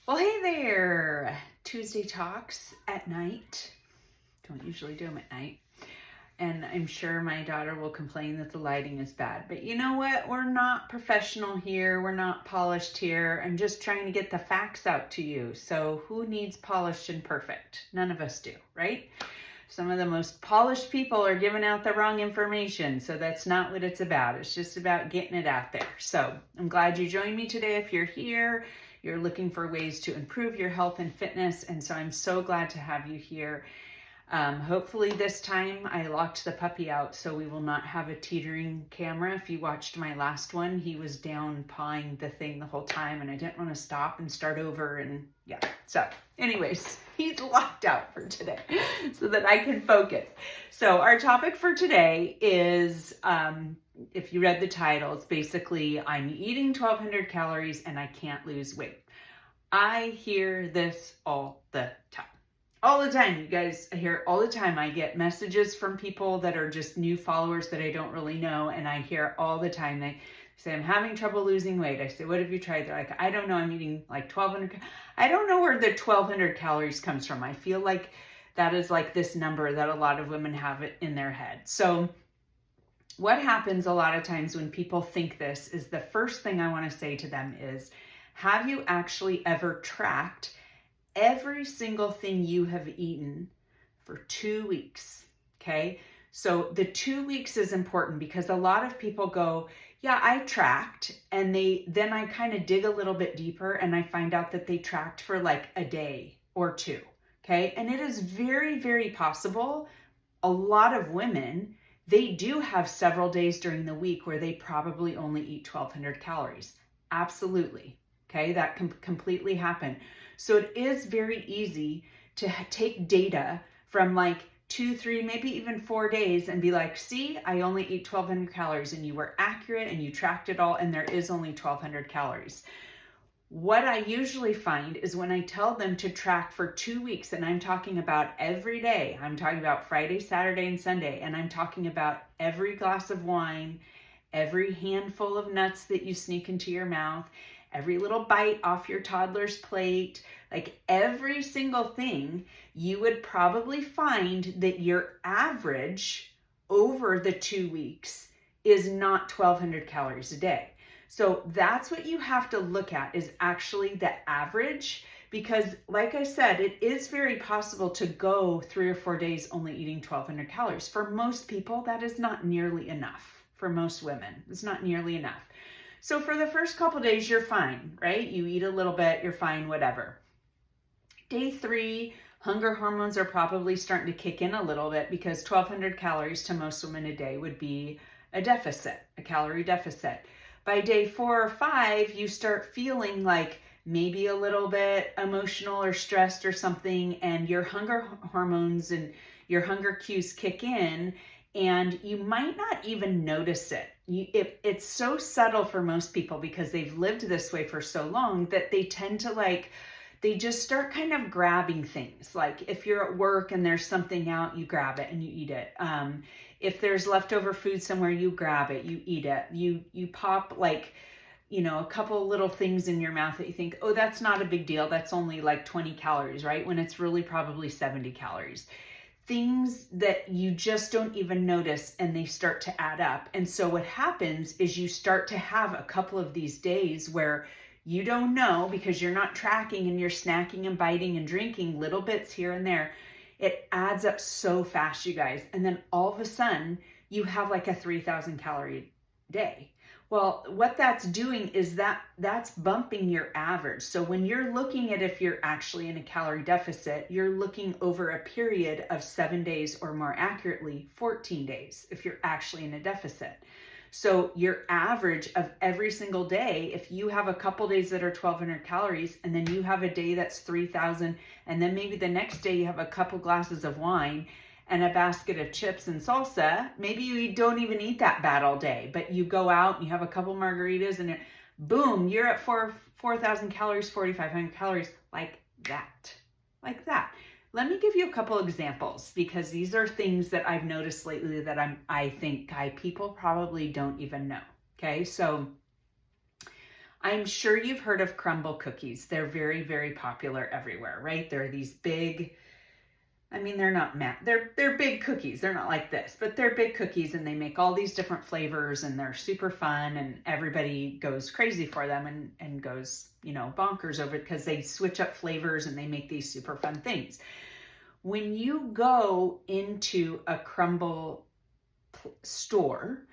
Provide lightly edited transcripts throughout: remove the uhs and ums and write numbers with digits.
Well, hey there. Tuesday talks at night. Don't usually do them at night. And I'm sure my daughter will complain that the lighting is bad. But you know what? We're not professional here. We're not polished here. I'm just trying to get the facts out to you. So who needs polished and perfect? None of us do, right? Some of the most polished people are giving out the wrong information. So that's not what it's about. It's just about getting it out there. So I'm glad you joined me today. If you're here, you're looking for ways to improve your health and fitness. And so I'm so glad to have you here. Hopefully this time I locked the puppy out so we will not have a teetering camera. If you watched my last one, he was down pawing the thing the whole time and I didn't want to stop and start over and yeah. So anyways, he's locked out for today so that I can focus. So our topic for today is, if you read the title, it's basically I'm eating 1,200 calories and I can't lose weight. I hear this all the time. All the time, you guys. I hear it all the time. I get messages from people that are just new followers that I don't really know. And I hear all the time, they say, I'm having trouble losing weight. I say, what have you tried? They're like, I don't know. I'm eating like 1,200. I don't know where the 1,200 calories comes from. I feel like that is like this number that a lot of women have it in their head. So what happens a lot of times when people think this is the first thing I want to say to them is, have you actually ever tracked every single thing you have eaten for 2 weeks? Okay. So the 2 weeks is important because a lot of people go, yeah, I tracked. And then I kind of dig a little bit deeper and I find out that they tracked for like a day or two. Okay. And it is very, very possible. A lot of women, they do have several days during the week where they probably only eat 1,200 calories. Absolutely. Okay. That can completely happen. So it is very easy to take data from like 2, 3, maybe even 4 days and be like, see, I only eat 1,200 calories and you were accurate and you tracked it all and there is only 1,200 calories. What I usually find is when I tell them to track for 2 weeks, and I'm talking about every day, I'm talking about Friday, Saturday, and Sunday, and I'm talking about every glass of wine, every handful of nuts that you sneak into your mouth, every little bite off your toddler's plate, like every single thing, you would probably find that your average over the 2 weeks is not 1,200 calories a day. So that's what you have to look at, is actually the average, because like I said, it is very possible to go 3 or 4 days only eating 1,200 calories. For most people, that is not nearly enough. For most women, it's not nearly enough. So for the first couple days, you're fine, right? You eat a little bit, you're fine, whatever. Day 3, hunger hormones are probably starting to kick in a little bit because 1,200 calories to most women a day would be a deficit, a calorie deficit. By day 4 or 5, you start feeling like maybe a little bit emotional or stressed or something, and your hunger hormones and your hunger cues kick in, and you might not even notice it. It's so subtle for most people because they've lived this way for so long that they tend to they just start kind of grabbing things. Like if you're at work and there's something out, you grab it and you eat it. If there's leftover food somewhere, you grab it, you eat it. You pop a couple little things in your mouth that you think, oh, that's not a big deal. That's only like 20 calories, right? When it's really probably 70 calories. Things that you just don't even notice and they start to add up. And so what happens is you start to have a couple of these days where you don't know, because you're not tracking and you're snacking and biting and drinking little bits here and there. It adds up so fast, you guys. And then all of a sudden you have like a 3,000 calorie day. Well, what that's doing is that's bumping your average. So when you're looking at if you're actually in a calorie deficit, you're looking over a period of 7 days, or more accurately, 14 days, if you're actually in a deficit. So your average of every single day, if you have a couple days that are 1,200 calories, and then you have a day that's 3,000, and then maybe the next day you have a couple glasses of wine and a basket of chips and salsa, maybe you don't even eat that bad all day, but you go out and you have a couple margaritas and boom, you're at 4,000 calories, 4,500 calories, like that. Let me give you a couple examples, because these are things that I've noticed lately that I think people probably don't even know. Okay, so I'm sure you've heard of crumble cookies. They're very, very popular everywhere, right? They're these big, I mean, they're not they're big cookies. They're not like this, but they're big cookies, and they make all these different flavors, and they're super fun, and everybody goes crazy for them and goes, bonkers over it because they switch up flavors and they make these super fun things. When you go into a crumble store,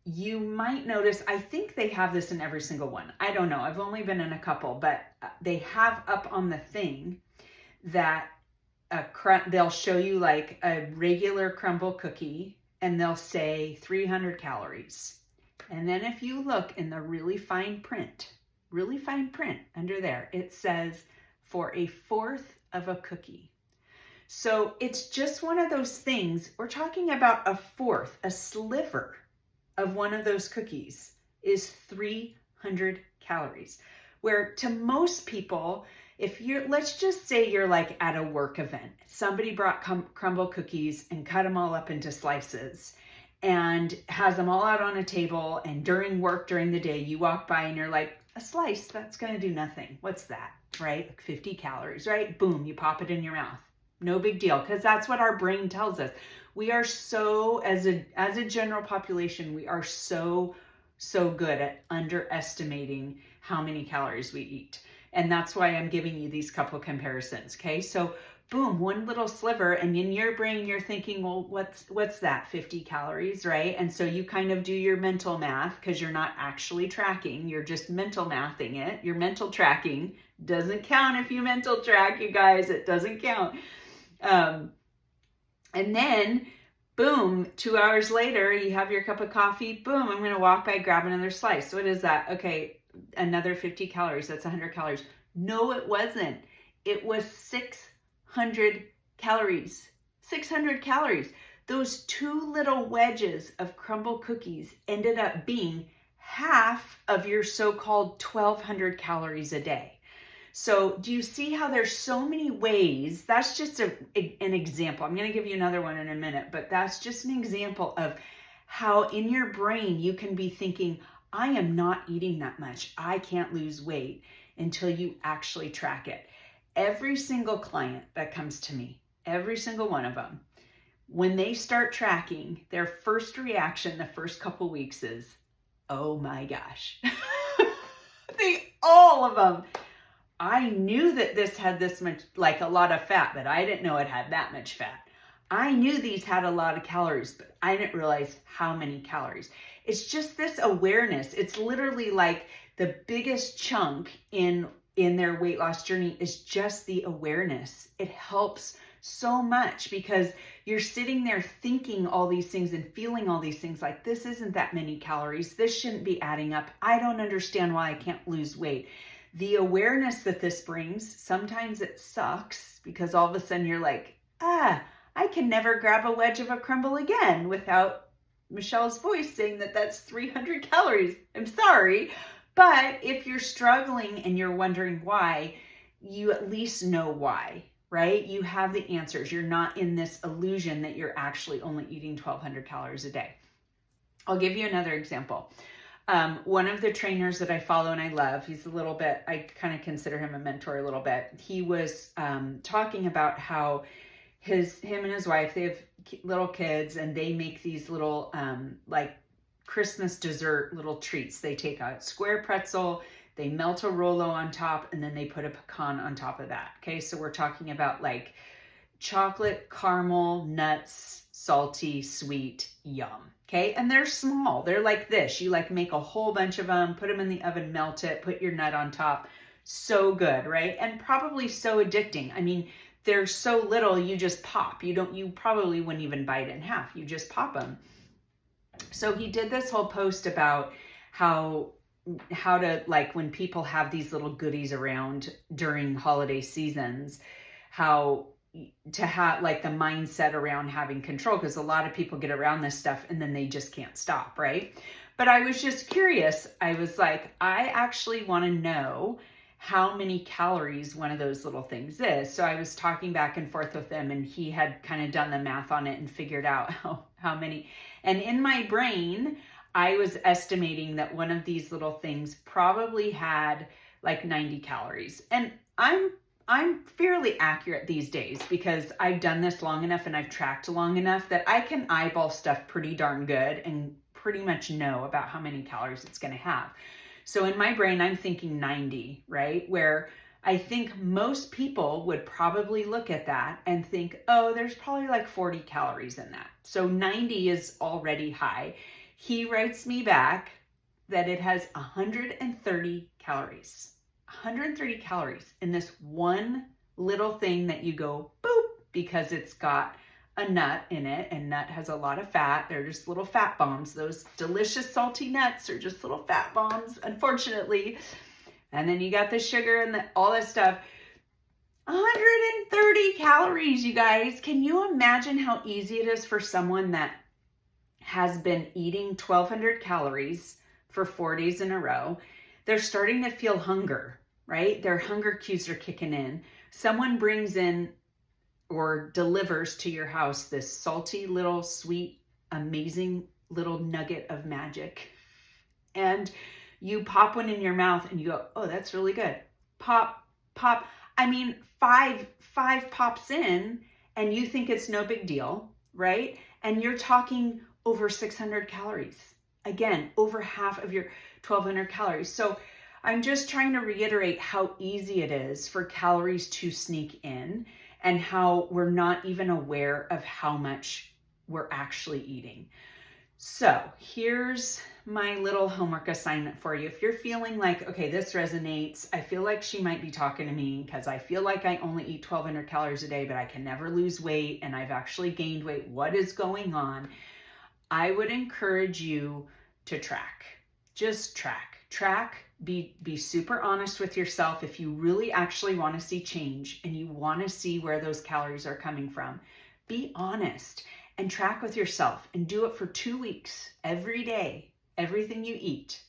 you might notice, I think they have this in every single one. I don't know. I've only been in a couple, but they have up on the thing that they'll show you like a regular crumble cookie and they'll say 300 calories. And then if you look in the really fine print under there, it says for a fourth of a cookie. So it's just one of those things. We're talking about a fourth, a sliver of one of those cookies is 300 calories. Where to most people, let's just say you're like at a work event, somebody brought crumble cookies and cut them all up into slices and has them all out on a table, and during the day, you walk by and you're like, a slice, that's gonna do nothing. What's that, right? Like 50 calories, right? Boom, you pop it in your mouth. No big deal, because that's what our brain tells us. We are so, as a general population, we are so good at underestimating how many calories we eat. And that's why I'm giving you these couple comparisons, okay? So boom, one little sliver, and in your brain, you're thinking, well, what's that, 50 calories, right? And so you kind of do your mental math because you're not actually tracking, you're just mental mathing it. Your mental tracking doesn't count if you mental track, you guys, it doesn't count. And then, boom, 2 hours later, you have your cup of coffee. Boom, I'm going to walk by, grab another slice. What is that? Okay, another 50 calories. That's 100 calories. No, it wasn't. It was 600 calories. 600 calories. Those two little wedges of crumble cookies ended up being half of your so-called 1,200 calories a day. So do you see how there's so many ways? That's just an example. I'm going to give you another one in a minute, but that's just an example of how in your brain you can be thinking, I am not eating that much. I can't lose weight, until you actually track it. Every single client that comes to me, every single one of them, when they start tracking, their first reaction the first couple weeks is, oh my gosh. All of them. I knew that this had this much, like a lot of fat, but I didn't know it had that much fat. I knew these had a lot of calories, but I didn't realize how many calories. It's just this awareness. It's literally like the biggest chunk in their weight loss journey is just the awareness. It helps so much because you're sitting there thinking all these things and feeling all these things like, this isn't that many calories. This shouldn't be adding up. I don't understand why I can't lose weight. The awareness that this brings, sometimes it sucks because all of a sudden you're like, I can never grab a wedge of a crumble again without Michelle's voice saying that that's 300 calories. I'm sorry. But if you're struggling and you're wondering why, you at least know why, right? You have the answers. You're not in this illusion that you're actually only eating 1,200 calories a day. I'll give you another example. One of the trainers that I follow and I love, he's a little bit, I kind of consider him a mentor a little bit. He was talking about how him and his wife, they have little kids and they make these little like Christmas dessert little treats. They take a square pretzel, they melt a Rolo on top, and then they put a pecan on top of that. Okay, so we're talking about like chocolate, caramel, nuts, salty, sweet, yum. Okay, and they're small. They're like this. You like make a whole bunch of them, put them in the oven, melt it, put your nut on top. So good, right? And probably so addicting. I mean, they're so little, you just pop. You probably wouldn't even bite it in half. You just pop them. So he did this whole post about how to, like, when people have these little goodies around during holiday seasons, how to have like the mindset around having control, because a lot of people get around this stuff and then they just can't stop, right? But I was just curious. I was like, I actually want to know how many calories one of those little things is. So I was talking back and forth with him, and he had kind of done the math on it and figured out how many. And in my brain, I was estimating that one of these little things probably had like 90 calories. And I'm fairly accurate these days because I've done this long enough and I've tracked long enough that I can eyeball stuff pretty darn good and pretty much know about how many calories it's going to have. So in my brain, I'm thinking 90, right? Where I think most people would probably look at that and think, oh, there's probably like 40 calories in that. So 90 is already high. He writes me back that it has 130 calories. 130 calories in this one little thing that you go boop because it's got a nut in it, and nut has a lot of fat. They're just little fat bombs. Those delicious salty nuts are just little fat bombs, unfortunately. And then you got the sugar and all this stuff. 130 calories, you guys. Can you imagine how easy it is for someone that has been eating 1,200 calories for 4 days in a row? They're starting to feel hunger, right? Their hunger cues are kicking in. Someone brings in or delivers to your house this salty little sweet, amazing little nugget of magic. And you pop one in your mouth and you go, oh, that's really good. Pop, pop. I mean, five pops in and you think it's no big deal, right? And you're talking over 600 calories. Again, over half of your 1,200 calories. So I'm just trying to reiterate how easy it is for calories to sneak in and how we're not even aware of how much we're actually eating. So here's my little homework assignment for you. If you're feeling like, okay, this resonates, I feel like she might be talking to me because I feel like I only eat 1,200 calories a day, but I can never lose weight and I've actually gained weight. What is going on? I would encourage you to track. Just track. Be super honest with yourself. If you really actually want to see change and you want to see where those calories are coming from, be honest and track with yourself and do it for 2 weeks, every day, everything you eat.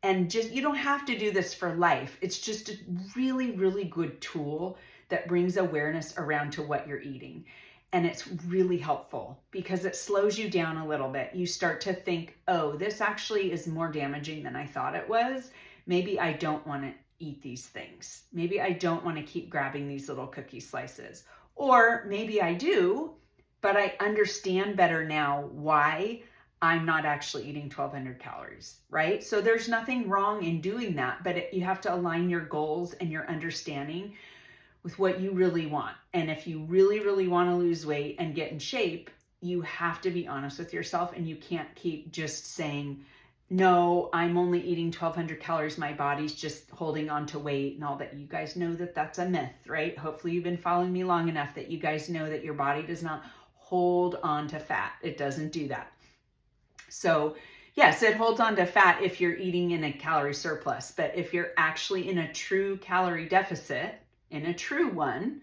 And just, you don't have to do this for life. It's just a really, really good tool that brings awareness around to what you're eating. And it's really helpful because it slows you down a little bit. You start to think, oh, this actually is more damaging than I thought it was. Maybe I don't want to eat these things. Maybe I don't want to keep grabbing these little cookie slices. Or maybe I do, but I understand better now why I'm not actually eating 1,200 calories, right? So there's nothing wrong in doing that, but you have to align your goals and your understanding with what you really want. And if you really, really want to lose weight and get in shape, you have to be honest with yourself and you can't keep just saying, no, I'm only eating 1,200 calories. My body's just holding on to weight and all that. You guys know that that's a myth, right? Hopefully you've been following me long enough that you guys know that your body does not hold on to fat. It doesn't do that. So yes, it holds on to fat if you're eating in a calorie surplus, but if you're actually in a true calorie deficit, in a true one,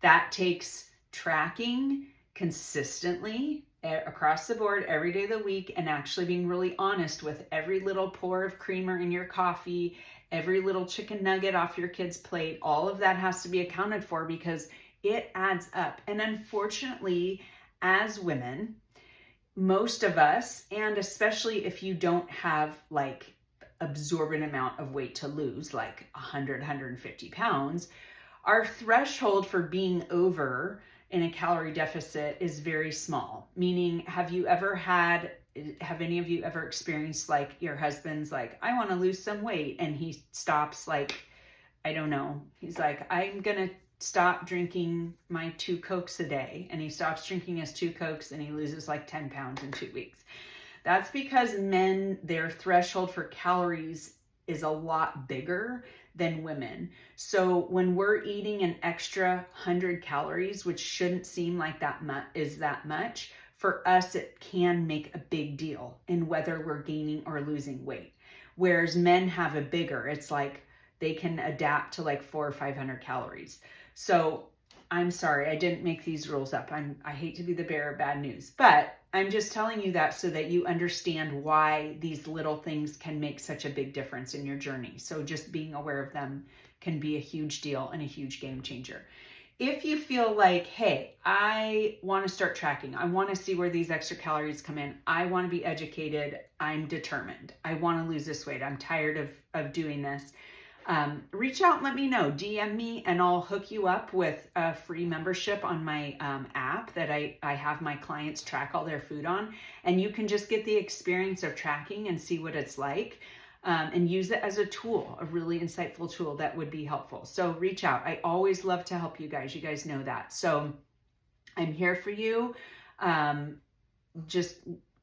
that takes tracking consistently across the board every day of the week and actually being really honest with every little pour of creamer in your coffee, every little chicken nugget off your kid's plate. All of that has to be accounted for because it adds up. And unfortunately, as women, most of us, and especially if you don't have like absorbent amount of weight to lose, like 100, 150 pounds, our threshold for being over in a calorie deficit is very small. Meaning, have any of you ever experienced like your husband's like, I want to lose some weight, and he stops like, I don't know, he's like, I'm going to stop drinking my 2 Cokes a day, and he stops drinking his 2 Cokes and he loses like 10 pounds in 2 weeks. That's because men, their threshold for calories is a lot bigger than women. So when we're eating an extra 100 calories, which shouldn't seem like that much, for us, it can make a big deal in whether we're gaining or losing weight. Whereas men have a bigger, it's like they can adapt to like 400 or 500 calories. So I'm sorry, I didn't make these rules up. I hate to be the bearer of bad news, but I'm just telling you that so that you understand why these little things can make such a big difference in your journey. So just being aware of them can be a huge deal and a huge game changer. if you feel like, hey, I want to start tracking, I want to see where these extra calories come in, I want to be educated, I'm determined, I want to lose this weight, I'm tired of doing this, reach out and let me know. DM me and I'll hook you up with a free membership on my app that I have my clients track all their food on. And you can just get the experience of tracking and see what it's like, and use it as a tool, a really insightful tool that would be helpful. So reach out. I always love to help you guys. You guys know that. So I'm here for you. Just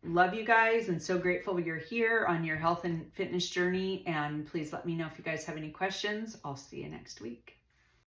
love you guys and so grateful you're here on your health and fitness journey. And please let me know if you guys have any questions. I'll see you next week.